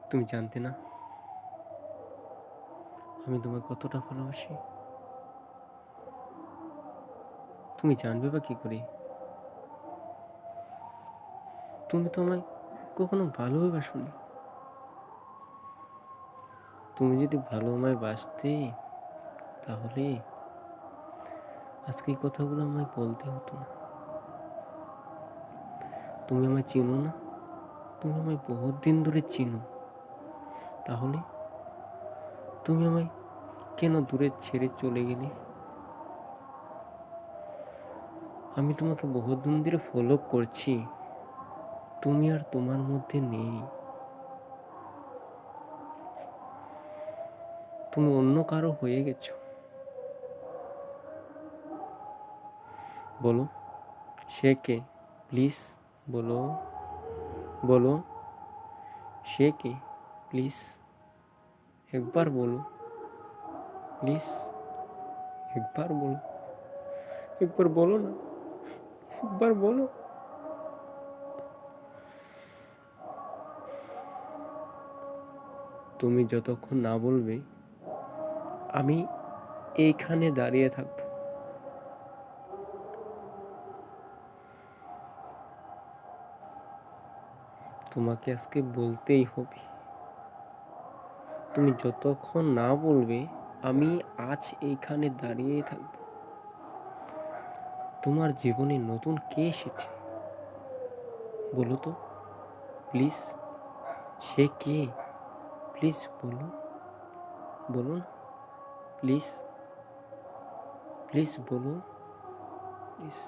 তুমি জানতে না আমি তোমায় কতটা ভালোবাসি? তুমি জানবে বা কি করে? তুমি তো আমায় কখনো ভালোবাসোনি। তুমি যদি ভালো আমায় বাসতে, তাহলে আজকে এই কথাগুলো আমায় বলতে হতো না। তুমি আমায় চিনো না, তুমি আমায় বহুত দিন ধরে চিনো, তাহলে তুমি আমায় কেন দূরে ছেড়ে চলে গেলে? আমি তোমাকে বহুত দিন ধরে ফলো করছি, তুমি আর তোমার মধ্যে নেই। তুমি অন্য কারো হয়ে গেছো। বলো, সে কে? প্লিজ বলো, বলো, সে কে? প্লিজ একবার বলো, প্লিজ একবার বলো, একবার বলো না, একবার বলো। তুমি যতক্ষণ না বলবে, আমি এইখানে দাঁড়িয়ে থাকবো। তোমাকে আজকে বলতেই হবে। তুমি যতক্ষণ না বলবে, আমি আজ এইখানে দাঁড়িয়েই থাকবো। তোমার জীবনে নতুন কে এসেছে বলো তো, প্লিজ? Say K? প্লিজ বলো, বলো না, প্লিজ, প্লিজ বলো, প্লিজ।